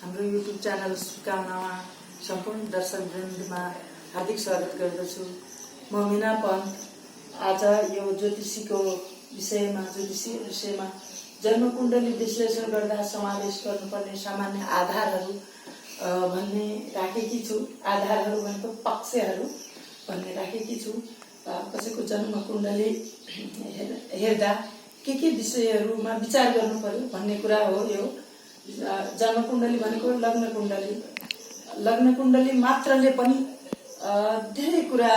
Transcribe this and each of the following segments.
हाम्रो YouTube channel शुभकामनामा सम्पूर्ण दर्शकवृन्दमा हार्दिक स्वागत गर्दछु। म मीना पन्त। आज यो ज्योतिषीको विषयमा जन्मकुण्डली विश्लेषण गर्दा समावेश गर्नुपर्ने सामान्य आधारहरू भन्ने राखेकी छु। आधारहरू भनेको पक्षहरू भन्ने राखेकी छु। कसैको जन्मकुण्डली हेर्दा के विषयहरूमा विचार गर्नु पर्यो भन्ने कुरा हो। यो जन्मकुण्डली भनेको लग्न कुण्डली मात्रले पनि धेरै कुरा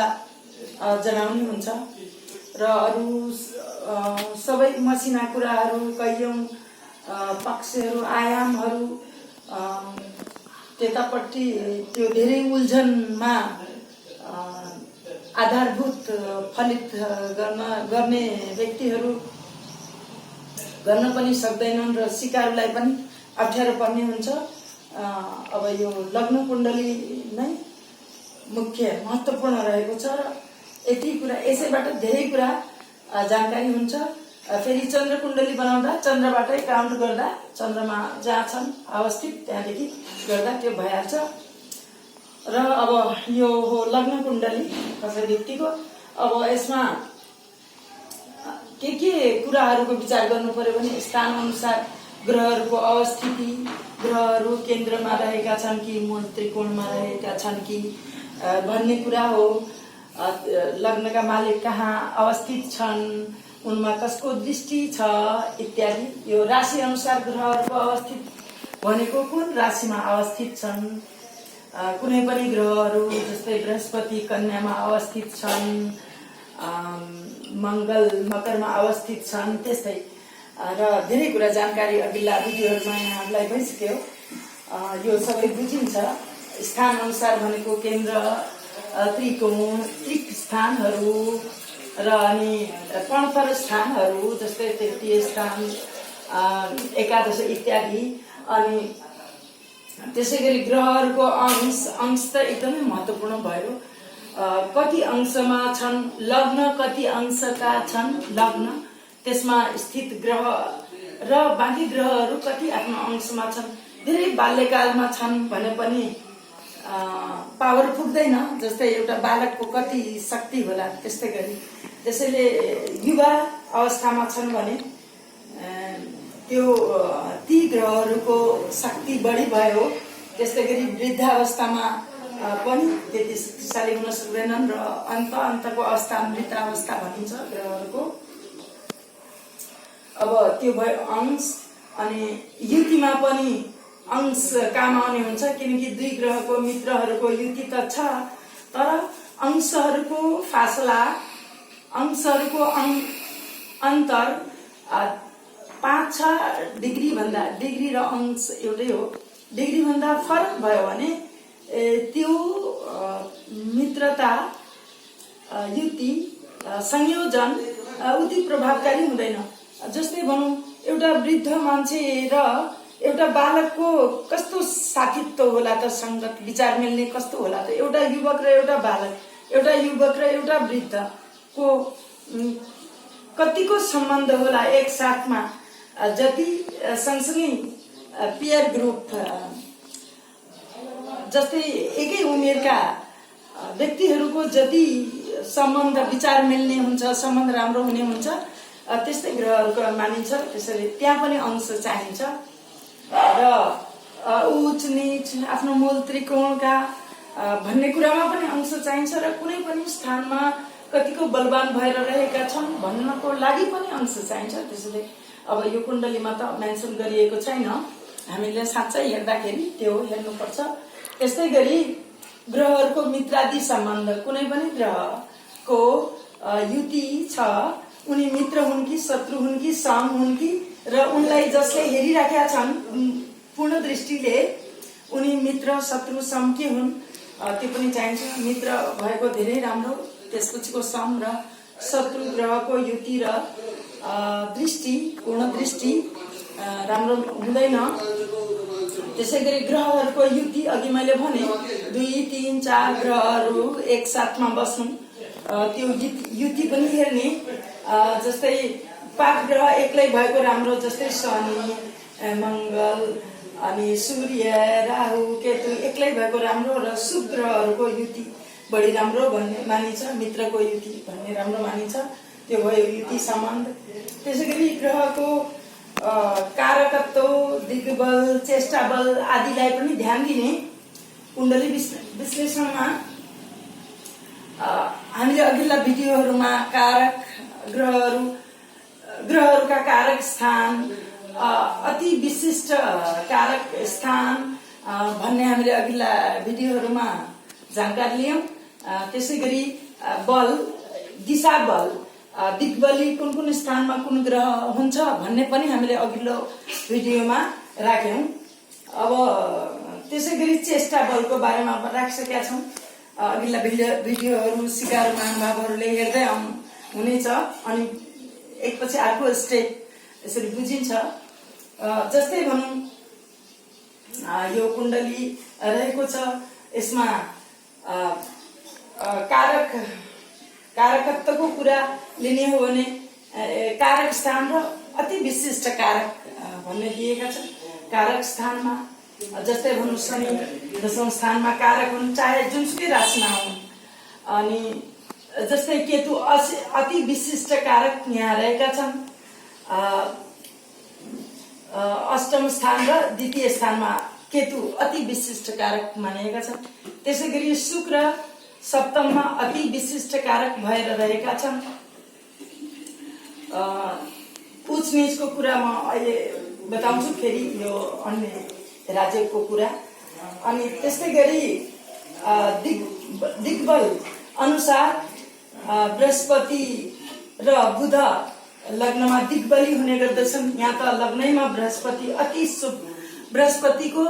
जनाउने हुन्छ र अरू सबै मसिना कुराहरू कैयौं पक्षहरू आयामहरू त्यतापट्टि त्यो धेरै उल्झनमा आधारभूत फलित गर्ने व्यक्तिहरू गर्न पनि सक्दैनन् र सिकारुलाई पनि अप्ठ्यारो पर्ने हुन्छ। अब यो लग्न कुण्डली नै मुख्य महत्त्वपूर्ण रहेको छ र यति कुरा यसैबाट धेरै कुरा जानकारी हुन्छ। फेरि चन्द्र कुण्डली बनाउँदा चन्द्रबाटै काउन्ट गर्दा चन्द्रमा जहाँ छन् अवस्थित त्यहाँदेखि गर्दा त्यो भइहाल्छ। र अब यो हो लग्न कुण्डली कसै व्यक्तिको। अब यसमा के कुराहरूको विचार गर्नु पर्यो भने स्थान अनुसार ग्रहहरूको अवस्थिति, ग्रहहरू केन्द्रमा रहेका छन् कि मूल त्रिकोणमा रहेका छन् कि भन्ने कुरा हो। लग्नका मालिक कहाँ अवस्थित छन्, उनमा कसको दृष्टि छ इत्यादि। यो राशि अनुसार ग्रहहरूको अवस्थित भनेको कुन राशिमा अवस्थित छन्। कुनै पनि ग्रहहरू जस्तै बृहस्पति कन्यामा अवस्थित छन्, मंगल मकरमा अवस्थित छन्, त्यस्तै र धेरै कुरा जानकारी अघिल्ला भिडियोहरूमा यहाँहरूलाई भइसक्यो। यो सबै बुझिन्छ। स्थान अनुसार भनेको केन्द्र, त्रिकोण, त्रिक स्थानहरू र अनि कणफर स्थानहरू जस्तै तृतीय स्थान, एकादश इत्यादि। अनि त्यसै गरी ग्रहहरूको अंश त एकदमै महत्त्वपूर्ण भयो। कति अंशमा छन् लग्न, कति अंशका छन् लग्न, त्यसमा स्थित ग्रह र बाँकी ग्रहहरू कति आफ्नो अंशमा छन्। धेरै बाल्यकालमा छन् भने पनि पावर पुग्दैन। जस्तै एउटा बालकको कति शक्ति होला त्यस्तै गरी त्यसैले युवा अवस्थामा छन् भने त्यो ती ग्रहहरूको शक्ति बढी भयो। त्यस्तै गरी वृद्धावस्थामा पनि त्यति शक्तिशाली हुन सक्दैनन् र अन्तको अवस्था मृतावस्था भनिन्छ ग्रहहरूको। अब त्यो भयो अंश। अनि युतिमा पनि अंश काम आउने हुन्छ, किनकि दुई ग्रहको मित्रहरूको युति त छ, तर अंशहरूको फासला, अंशहरूको अन्तर 5-6 डिग्री भन्दा, डिग्री र अंश एउटै हो, डिग्री भन्दा फरक भयो भने त्यो मित्रता, युति, संयोजन उति प्रभावकारी हुँदैन। जस्तै भनौं एउटा वृद्ध मान्छे र एउटा बालकको कस्तो साथीत्व होला त, संगत विचार मिल्ने कस्तो होला त। एउटा युवक र एउटा बालक, एउटा युवक र एउटा वृद्धको कतिको सम्बन्ध होला एक साथमा। जति सँगसँगै पियर ग्रुप जस्तै एकै उमेरका व्यक्तिहरूको जति सम्बन्ध विचार मिल्ने हुन्छ, सम्बन्ध राम्रो हुने हुन्छ, त्यस्तै ग्रहहरूको मानिन्छ। त्यसैले त्यहाँ पनि अंश चाहिन्छ र उच्च नीच, आफ्नो मूल त्रिकोणका भन्ने कुरामा पनि अंश चाहिन्छ र कुनै पनि स्थानमा कतिको बलवान भएर रहेका छन् भन्नको लागि पनि अंश चाहिन्छ। त्यसैले अब यो कुण्डलीमा त मेन्सन गरिएको छैन, हामीले साँच्चै हेर्दाखेरि त्यो हेर्नुपर्छ। त्यस्तै गरी ग्रहहरूको मित्रादि सम्बन्ध, कुनै पनि ग्रहको युति छ, उनी मित्र हुन् कि शत्रु हुन् कि सम हुन् कि, र उनलाई जसले हेरिराखेका छन् पूर्ण दृष्टिले उनी मित्र शत्रु सम के हुन् त्यो पनि चाहिन्छ। मित्र भएको धेरै राम्रो, त्यसपछिको सम र शत्रु ग्रहको युति र दृष्टि, पूर्ण दृष्टि राम्रो हुँदैन। त्यसै गरी ग्रहहरूको युति, अघि मैले भने 2, 3, 4 ग्रहहरू एक साथमा बस्नु, त्यो युति पनि हेर्ने। जस्तै 5 ग्रह एक्लै भएको राम्रो, जस्तै शनि, मंगल, अनि सूर्य राहु केतु एक्लै भएको राम्रो र शुभ ग्रहहरूको युति बढी राम्रो भन्ने मानिन्छ। मित्रको युति भन्ने राम्रो मानिन्छ। त्यो भयो युति सम्बन्ध। त्यसै गरी ग्रहको कारकत्व, दिग्बल, चेष्टा बल आदिलाई पनि ध्यान दिने कुण्डली विश्लेषणमा हामीले अघिल्ला भिडियोहरूमा कारक ग्रहहरूका कारक स्थान, अति विशिष्ट कारक स्थान भन्ने हामीले अघिल्ला भिडियोहरूमा जानकारी लियौं। त्यसै गरी बल, दिशा बल, दिग्बली कुन कुन स्थानमा कुन ग्रह हुन्छ भन्ने पनि हामीले अघिल्लो भिडियोमा राख्यौं। अब त्यसै गरी चेष्टा बलको बारेमा राखिसकेका छौं। अघिल्ला भिडियोहरू सिकार महानुभावहरूले हेर्दै हुनेछ अनि एकपछि अर्को स्टेप यसरी बुझिन्छ। जस्तै भनौं यो कुण्डली रहेको छ, यसमा कारकत्वको कुरा लिने हो भने कारक स्थान र अति विशिष्ट कारक भन्ने दिएका छन्। कारक स्थानमा जस्तै भनौं शनि 10औं स्थानमा कारक हुन्, चाहे जुनसुकै राशिमा हुन्। अनि जस्तै केतु अति विशिष्ट कारक यहाँ रहेका छन्। 8औं स्थान र द्वितीय स्थानमा केतु अति विशिष्ट कारक मानिएका छन्। त्यसै गरी शुक्र 7औंमा अति विशिष्ट कारक भएर रहेका छन्। उच्च नीचको कुरा म अहिले बताउँछु, फेरि यो अन्य राज्यको कुरा। अनि त्यस्तै गरी दिग्बल अनुसार बृहस्पति र बुध लग्नमा दिग्बली हुने गर्दछन्। यहाँ त लग्नैमा बृहस्पति अति शुभ, बृहस्पतिको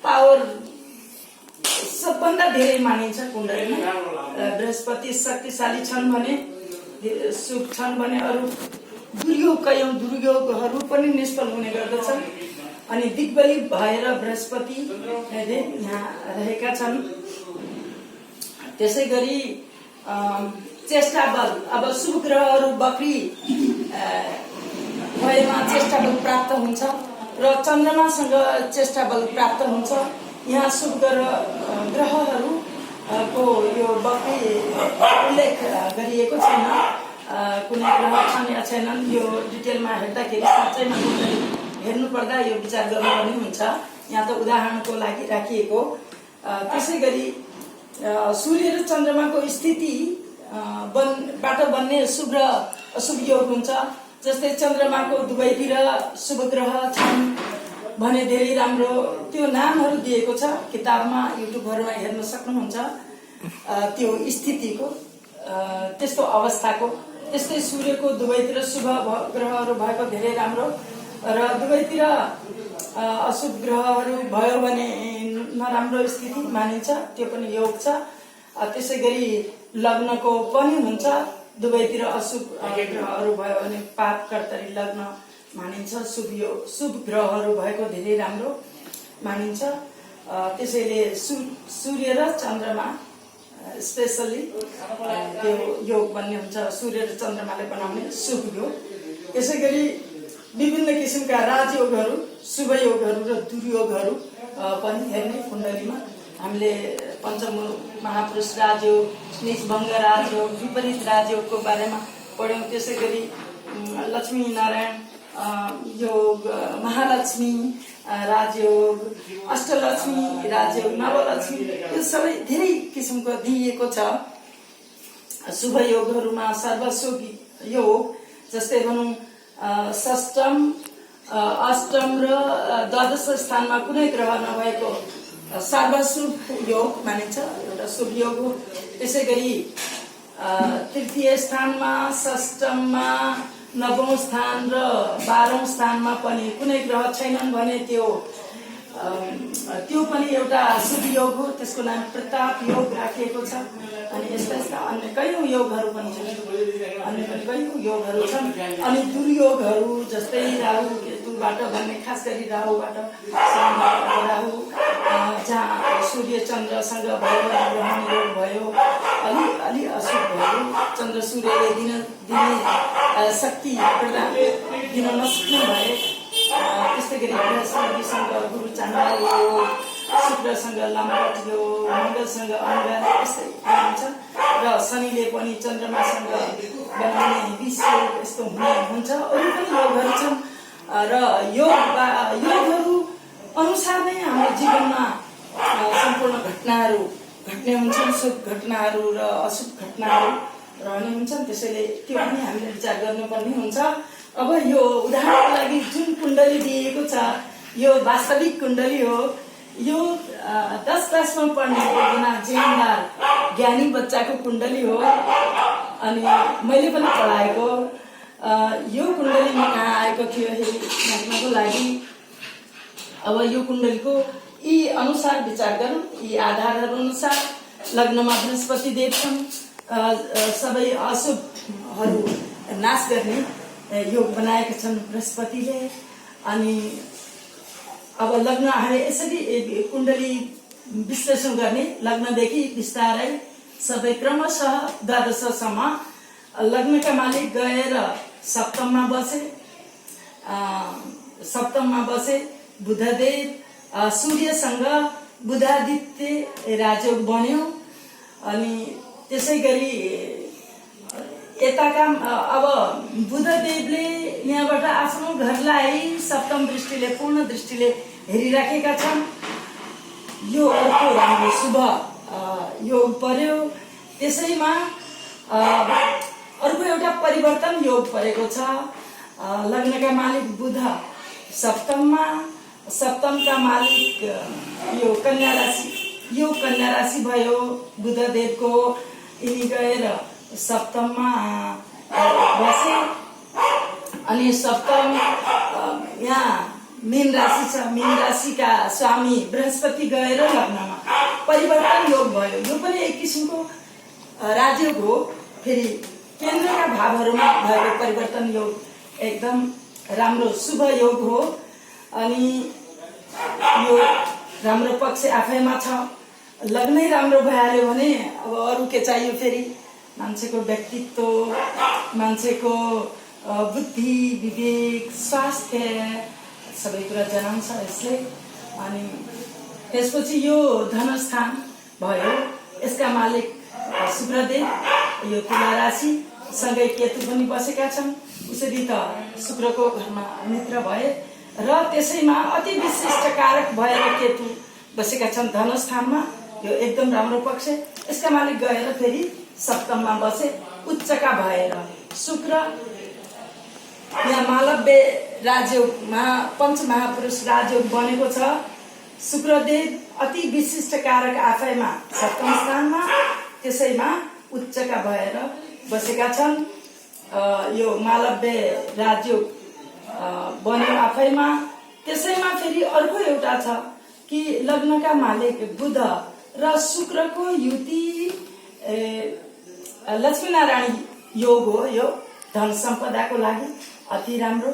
पावर सबभन्दा धेरै मानिन्छ कुण्डलीमा। बृहस्पति शक्तिशाली छन् भने, शुभ छन् भने अरू दुर्योग, कयौं दुर्योगहरू पनि निष्फल हुने गर्दछन्। अनि दिग्बली भएर बृहस्पति यहाँ रहेका छन्। त्यसै गरी चेष्टा बल, अब शुभ ग्रहहरू बक्री भएमा चेष्टा बल प्राप्त हुन्छ र चन्द्रमासँग चेष्टा बल प्राप्त हुन्छ। यहाँ शुभ ग्रहहरूको यो बक्री उल्लेख गरिएको छैन, कुनै ग्रह छन् या छैनन् यो डिटेलमा हेर्दाखेरि साँच्चैमा हेर्नु पर्दा यो विचार गर्नुपर्ने हुन्छ। यहाँ त उदाहरणको लागि राखिएको। त्यसै गरी सूर्य र चन्द्रमाको स्थिति बाट बन्ने शुभ र अशुभ योग हुन्छ। जस्तै चन्द्रमाको दुवैतिर शुभ ग्रह छन् भने धेरै राम्रो, त्यो नामहरू दिएको छ किताबमा, युट्युबहरूमा हेर्न सक्नुहुन्छ त्यो स्थितिको, त्यस्तो अवस्थाको। त्यस्तै सूर्यको दुवैतिर शुभ ग्रहहरू भएको धेरै राम्रो र दुवैतिर अशुभ ग्रहहरू भयो भने नराम्रो स्थिति मानिन्छ, त्यो पनि योग छ। त्यसै गरी लग्नको पनि हुन्छ, दुवैतिर अशुभ ग्रहहरू भयो भने पाप कर्तरी लग्न मानिन्छ। शुभ ग्रहहरू भएको धेरै राम्रो मानिन्छ। त्यसैले सूर्य र चन्द्रमा स्पेशली त्यो योग बन्ने हुन्छ, सूर्य र चन्द्रमाले बनाउने शुभ योग। त्यसै गरी विभिन्न किसिमका राजयोगहरू, शुभ योगहरू र दुर्योगहरू पनि हेर्ने कुण्डलीमा। हामीले पञ्चम महापुरुष राजयोग, निजभङ्ग राजयोग, विपरीत राजयोगको बारेमा पढ्यौं। त्यसै गरी लक्ष्मी नारायण योग, महालक्ष्मी राजयोग, अष्टलक्ष्मी राजयोग, नवलक्ष्मी, यो सबै धेरै किसिमको दिइएको छ। शुभ योगहरूमा सर्वशुभ योग जस्तै भनौं षष्ठम, अष्टम र द्वादश स्थानमा कुनै ग्रह नभएको सर्वशुभ योग मानिन्छ, एउटा शुभ योग हो। त्यसै गरी तृतीय स्थानमा, षष्ठममा, नवौं स्थान र 12औं स्थानमा पनि कुनै ग्रह छैनन् भने त्यो पनि एउटा शुभ योग हो। त्यसको नाम प्रताप योग राखिएको छ। अनि यस्ता यस्ता अन्य कयौं योगहरू पनि छन्, अनि दुर्योगहरू जस्तै राहु केतुबाट भन्ने, खास गरी राहुबाट, राहु जहाँ सूर्य चन्द्रसँग भयो रहने योग भयो, अलि अशुभ भयो। चन्द्र सूर्यले दिने शक्ति प्रदान दिन नसक्ने भए त्यस्तै गरी बृहस्पतिसँग गुरु चाँडाल योग, शुक्रसँग लम्बट योग, मङ्गलसँग अङ्गार यस्तै हुन्छ र शनिले पनि चन्द्रमासँग बनाउने विष योग यस्तो हुन्छ। अरू पनि योगहरू छन् र योगहरू अनुसार नै हाम्रो जीवनमा सम्पूर्ण घटनाहरू घट्ने हुन्छन्। शुभ घटनाहरू र अशुभ घटनाहरू रहने हुन्छन्। त्यसैले त्यो पनि हामीले विचार गर्नुपर्ने हुन्छ। अब यो उदाहरणको लागि जुन कुण्डली दिएको छ यो वास्तविक कुण्डली हो। यो 10 क्लासमा पढ्ने एकजना जिम्मेदार ज्ञानी बच्चाको कुण्डली हो अनि मैले पनि पढाएको। यो कुण्डली म कहाँ आएको थियो हेर्नको लागि अब यो कुण्डलीको यी अनुसार विचार गरौँ। यी आधारहरू अनुसार लग्नमा बृहस्पति देव छन्। सबै अशुभहरू नाश गर्ने योग बनाएका छन् बृहस्पतिले। अनि अब लग्न हामी यसरी कुण्डली विश्लेषण गर्ने। लग्नदेखि बिस्तारै सबै क्रमशः द्वादशसम्म लग्नका मालिक गएर सप्तममा बसे बुधदेव सूर्यसँग बुधादित्य राजयोग बन्यो। अनि त्यसै गरी यताका अब बुधदेवले यहाँबाट आफ्नो घरलाई सप्तम दृष्टिले पूर्ण दृष्टिले हेरिराखेका छन्। यो अर्को राम्रो शुभ योग पर्यो। त्यसैमा अर्को एउटा परिवर्तन योग परेको छ। लग्नका मालिक बुध सप्तमका मालिक यो कन्या राशि भयो बुधदेवको। यिनी गएर सप्तममा बसे अनि सप्तम यहाँ मीन राशि छ। मीन राशिका स्वामी बृहस्पति गएर लग्नमा परिवर्तन योग भयो। यो पनि एक किसिमको राजयोग हो। फेरि केन्द्रका भावहरूमा भएको परिवर्तन योग एकदम राम्रो शुभ योग हो। अनि यो राम्रो पक्ष आफैमा छ। लग्नै राम्रो भइहाल्यो भने अब अरू के चाहियो फेरि। मान्छेको व्यक्तित्व, मान्छेको बुद्धि, विवेक, स्वास्थ्य सबै कुरा जनाउँछ यसले। अनि त्यसपछि यो धनस्थान भयो। यसका मालिक शुक्रदेव यो तुला राशि सँगै केतु पनि बसेका छन्। उसरी त शुक्रको घरमा मित्र भए र त्यसैमा अति विशिष्ट कारक भएर केतु बसेका छन् धनस्थानमा। यो एकदम राम्रो पक्ष। यसका मालिक गएर फेरि सप्तममा बसे उच्चका भएर। शुक्र यहाँ मालव्य राजयोगमा पञ्चमहापुरुष राजयोग बनेको छ। शुक्रदेव अति विशिष्ट कारक आफैमा सप्तम स्थानमा, त्यसैमा उच्चका भएर बसेका छन्। यो मालव्य राजयोग बन्यो आफैमा। त्यसैमा फेरि अर्को एउटा छ कि लग्नका मालिक बुध र शुक्रको युति लक्ष्मीनारायण योग हो। यो धन सम्पदाको लागि अति राम्रो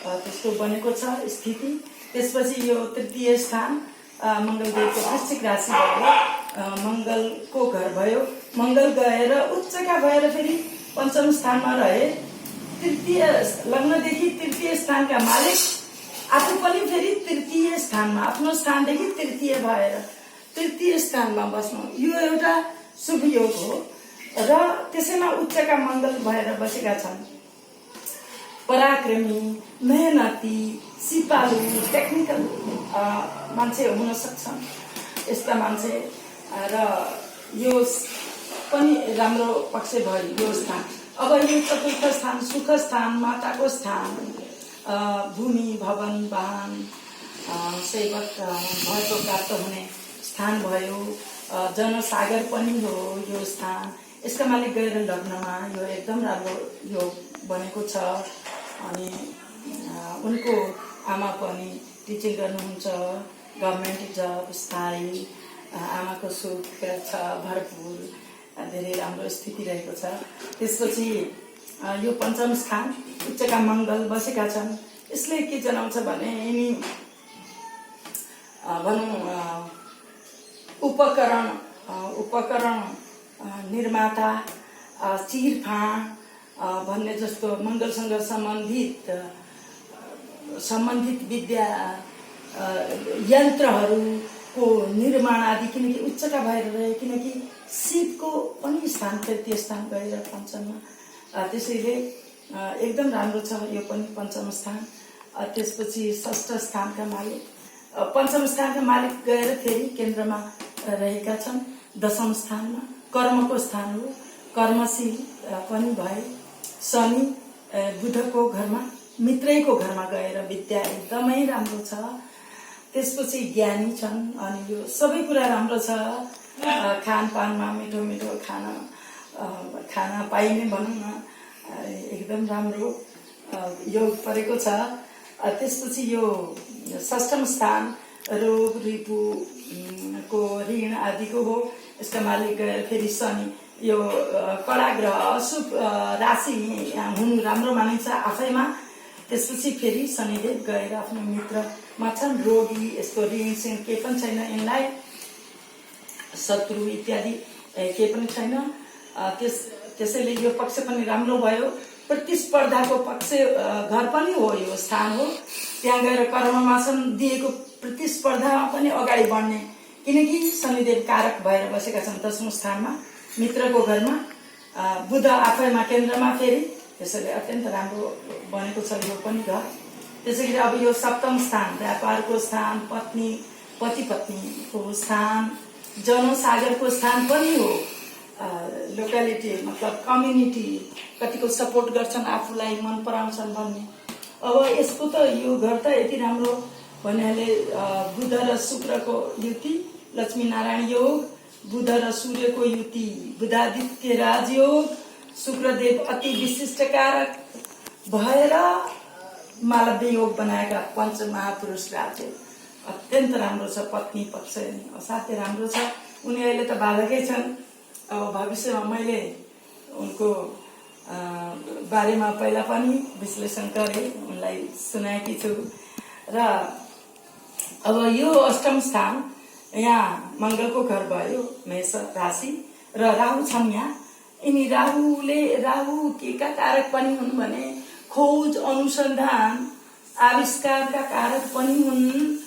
त्यस्तो बनेको छ स्थिति। त्यसपछि यो तृतीय स्थान मङ्गलदेवको वृश्चिक राशि भयो। मङ्गलको घर भयो। मङ्गल गएर उच्चका भएर फेरि पञ्चम स्थानमा रहे। तृतीय लग्नदेखि तृतीय स्थानका मालिक आफू पनि फेरि तृतीय स्थानमा आफ्नो स्थानदेखि तृतीय भएर तृतीय स्थानमा बस्नु यो एउटा शुभ योग हो। र त्यसैमा उच्चका मङ्गल भएर बसेका छन्। पराक्रमी, मेहनती, सिपालु, टेक्निकल मान्छे हुन सक्छन् यस्ता मान्छे। र यो पनि राम्रो पक्ष भयो यो स्थान। अब यो चतुर्थ स्थान सुख स्थान, माताको स्थान, भूमि, भवन, वाहन, सेवक भएको प्राप्त हुने स्थान भयो। जनसागर पनि हो यो स्थान। यसका मालिक गएर लग्नमा यो एकदम राम्रो योग बनेको छ। अनि उनको आमा पनि टिचिङ गर्नुहुन्छ, गभर्मेन्ट जब, स्थायी। आमाको सुख छ भरपुर, धेरै राम्रो स्थिति रहेको छ। त्यसपछि यो पञ्चम स्थान उच्चका मङ्गल बसेका छन्। यसले के जनाउँछ भने यिनी भनौँ उपकरण निर्माता, चिरफाँड भन्ने जस्तो मङ्गलसँग सम्बन्धित सम्बन्धित विद्या यन्त्रहरूको निर्माण आदि किनकि उच्चका भएर रहे, किनकि शिवको पनि स्थान तृतीय स्थान गएर पञ्चममा, त्यसैले एकदम राम्रो छ यो पनि पञ्चम स्थान। त्यसपछि षष्ठ स्थानका मालिक, पञ्चम स्थानका मालिक गएर फेरि केन्द्रमा रहेका छन्। दशम स्थानमा कर्मको स्थान हो, कर्मशील पनि भए। शनि बुधको घरमा, मित्रैको घरमा गएर विद्या एकदमै राम्रो छ। त्यसपछि ज्ञानी छन् अनि यो सबै कुरा राम्रो छ। खानपानमा मिठो मिठो खाना पाइने भनौँ न, एकदम राम्रो योग परेको छ। त्यसपछि यो षष्ठम स्थान रोग रिपुको ऋण आदिको हो। यसका मालिक गएर फेरि शनि, यो कडा ग्रह, अशुभ राशि हुनु राम्रो मानिन्छ आफैमा। त्यसपछि फेरि शनिदेव गएर आफ्नो मित्रमा छन्। रोगी, यस्तो ऋण सिंह केही पनि छैन यिनलाई, शत्रु इत्यादि केही पनि छैन। त्यसैले यो पक्ष पनि राम्रो भयो। प्रतिस्पर्धाको पक्ष घर पनि हो, यो स्थान हो। त्यहाँ गएर कर्ममा छन्, दिएको प्रतिस्पर्धामा पनि अगाडि बढ्ने, किनकि शनिदेव कारक भएर बसेका छन् दशौं स्थानमा मित्रको घरमा, बुध आफैमा केन्द्रमा फेरि, त्यसैले अत्यन्त राम्रो बनेको छ यो पनि घर। त्यसैले अब यो सप्तम स्थान व्यापारको स्थान, पति पत्नीको स्थान, जनसागरको स्थान पनि हो। लोकालिटी मतलब कम्युनिटी कतिको सपोर्ट गर्छन्, आफूलाई मन पराउँछन् भन्ने। अब यसको त यो घर त यति राम्रो भन्नाले बुध र शुक्रको युति, लक्ष्मीनारायण योग, बुध र सूर्यको युति, बुधादित्य राजयोग, शुक्रदेव अति विशिष्ट कारक भएर मालव्य योग बनाएका पंच महापुरुष राज्य अत्यन्त राम्रो छ। पत्नी पक्ष असाध्यै राम्रो छ। उनी अहिले त बालकै छन्। अब भविष्यमा मैले उनको बारेमा पहिला पनि विश्लेषण गरेँ, उनलाई सुनाएकी छु। र अब यो अष्टम स्थान यहाँ मंगलको घर भयो, मेष राशि, र राहु छन् यहाँ। यिनी राहु केका कारक पनि हुन् भने खोज, अनुसन्धान, आविष्कारका कारक पनि हुन्।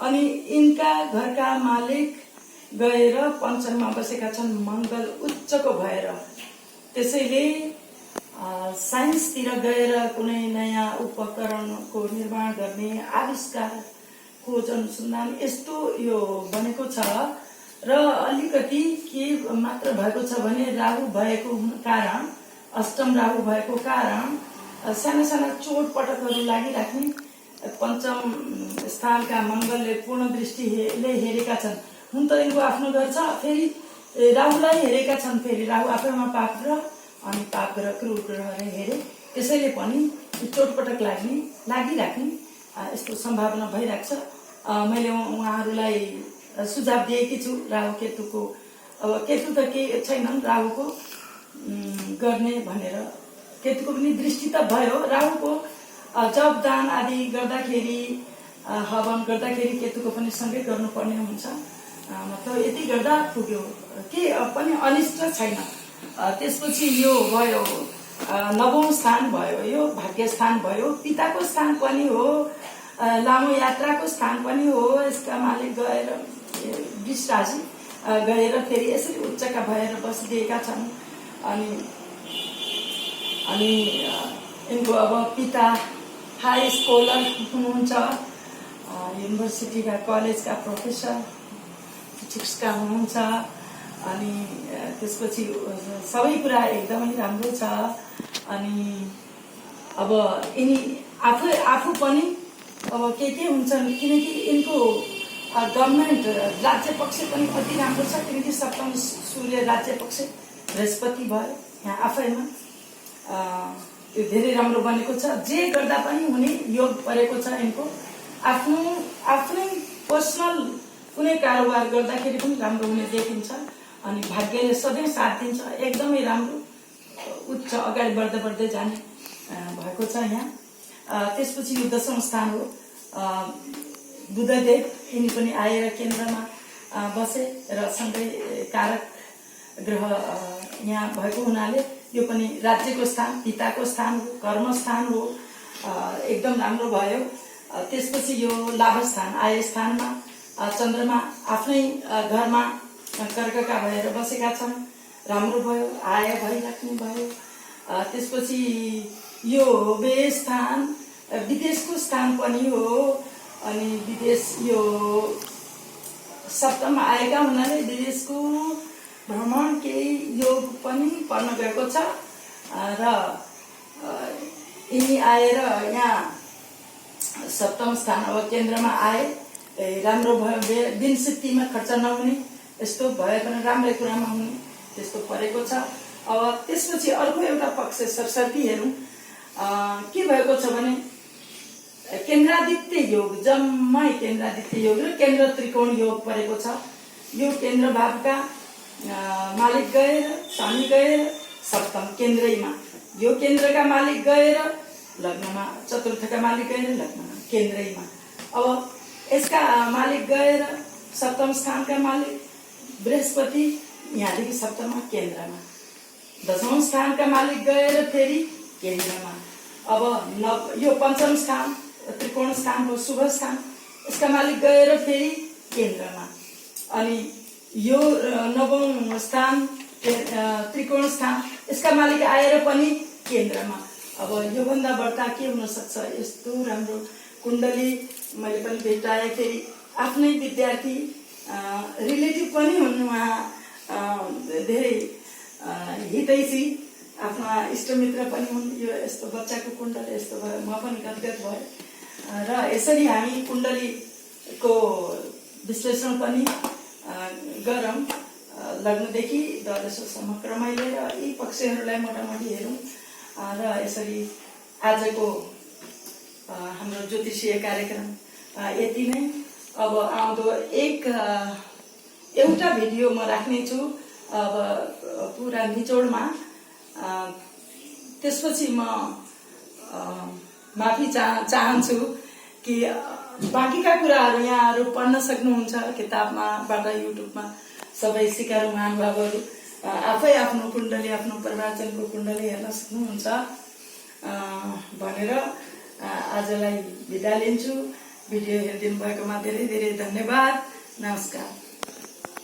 अनि यिनका घरका मालिक गएर पञ्चममा बसेका छन् मंगल उच्चको भएर। त्यसैले साइन्सतिर गएर कुनै नयाँ उपकरणको निर्माण गर्ने, आविष्कार, खोज, अनुसन्धान यस्तो यो बनेको छ। र अलिकति के मात्र भएको छ भने राहु भएको कारण, अष्टम राहु भएको कारण साना साना चोटपटकहरू लागिराख्ने। पञ्चम स्थानका मंगलले पूर्ण दृष्टिले हेरेका छन्। हुन त यिनको आफ्नो घर छ, फेरि राहुलाई हेरेका छन्। फेरि राहु आफैमा पाप ग्रह, अनि पाप ग्रह क्रूर ग्रहले हेरे, त्यसैले पनि चोटपटक लागिराख्ने यस्तो सम्भावना भइरहेको छ। मैले उहाँहरूलाई सुझाव दिएकी छु राहु केतुको। अब केतु त के छैनन् राहुको गर्ने भनेर, केतुको पनि दृष्टि त भयो। राहुको जप दान आदि गर्दाखेरि, हवन गर्दाखेरि केतुको पनि सँगै गर्नुपर्ने हुन्छ। मतलब यति गर्दा पुग्यो, के पनि अनिष्ट छैन। त्यसपछि यो भयो नवौं स्थान भयो, यो भाग्य स्थान भयो, पिताको स्थान पनि हो, लामो यात्राको स्थान पनि हो। यसका मालिक गएर वृष राशि गएर फेरि यसरी उच्चका भएर बसिदिएका छन्। अनि यिनको अब पिता हाई स्कलर हुनुहुन्छ, युनिभर्सिटीका कलेजका प्रोफेसर, शिक्षिका हुनुहुन्छ। अनि त्यसपछि सबै कुरा एकदमै राम्रो छ। अनि अब यिनी आफू पनि अब के हुन्छन्, किनकि यिनको गभर्मेन्ट राज्य पक्ष पनि अति राम्रो छ, किनकि सप्तम सूर्य राज्य पक्ष बृहस्पति भयो यहाँ आफैमा। यो धेरै राम्रो बनेको छ। जे गर्दा पनि हुने योग परेको छ यिनको। आफ्नै पर्सनल कुनै कारोबार गर्दाखेरि पनि राम्रो हुने देखिन्छ। अनि भाग्यले सधैँ साथ दिन्छ, एकदमै राम्रो उच्च अगाडि बढ्दै जाने भएको छ यहाँ। त्यसपछि यो दशौं स्थान हो, बुधदेव यिनी पनि आएर केन्द्रमा बसे र सँगै कारक ग्रह यहाँ भएको हुनाले यो पनि राज्यको स्थान, पिताको स्थान हो, कर्म स्थान हो। एकदम राम्रो भयो। त्यसपछि यो लाभ स्थान आय स्थानमा चन्द्रमा आफ्नै घरमा कर्कका भएर बसेका छन्, राम्रो भयो, आय भइराख्ने भयो। त्यसपछि यो व्यय स्थान विदेशको स्थान पनि हो, अनि विदेश यो सप्तम आएका हुनाले विदेशको भ्रमण केही योग पनि पर्न गएको छ र यिनी आएर यहाँ सप्तम स्थान अब केन्द्रमा आए, राम्रो भयो, दिन सिद्धिमा खर्च नहुने, यस्तो भए पनि राम्रै कुरामा हुने त्यस्तो परेको छ। अब त्यसपछि अर्को एउटा पक्ष सरस्वती हेरौँ के भएको छ भने केन्द्रादित्य योग, जम्मै केन्द्रादित्य योग र केन्द्र त्रिकोण योग परेको छ। यो केन्द्र भावका मालिक गएर शनि गएर सप्तम केन्द्रैमा, यो केन्द्रका मालिक गएर लग्नमा, चतुर्थका मालिक गएर लग्नमा केन्द्रैमा। अब यसका मालिक गएर सप्तम स्थानका मालिक बृहस्पति यहाँदेखि सप्तममा केन्द्रमा, दशौं स्थानका मालिक गएर फेरि केन्द्रमा। अब यो पंचम स्थान त्रिकोण स्थान हो, शुभ स्थान, यसका मालिक गएर फेरि केन्द्रमा। अनि यो नवौं स्थान त्रिकोण स्थान, यसका मालिक आएर पनि केन्द्रमा। अब योभन्दा बढ्ता के हुन सक्छ? यस्तो राम्रो कुण्डली मैले पनि भेटाएँ। फेरि आफ्नै विद्यार्थी रिलेटिभ पनि हुन्, उहाँ धेरै हितैषी आफ्ना इष्टमित्र पनि हुन्। यो यस्तो बच्चाको कुण्डली यस्तो भयो, म पनि गदगद भएँ। र यसरी हामी कुण्डलीको विश्लेषण पनि गरौँ, लग्नदेखि द्वादशसम्म क्रमै लिएर यी पक्षहरूलाई मोटामोटी हेरौँ। र यसरी आजको हाम्रो ज्योतिषीय कार्यक्रम यति नै। अब आउँदो एउटा भिडियो म राख्नेछु अब पुरा निचोडमा। त्यसपछि म माफी चाहन्छु कि बाँकीका कुराहरू यहाँहरू पढ्न सक्नुहुन्छ किताबमा बाट, युट्युबमा। सबै सिकारु महानुभावहरू आफै आफ्नो कुण्डली, आफ्नो प्रवचनको कुण्डली हेर्न सक्नुहुन्छ भनेर आजलाई बिदा लिन्छु। भिडियो हेरिदिनु भएकोमा धेरै धेरै धन्यवाद। नमस्कार।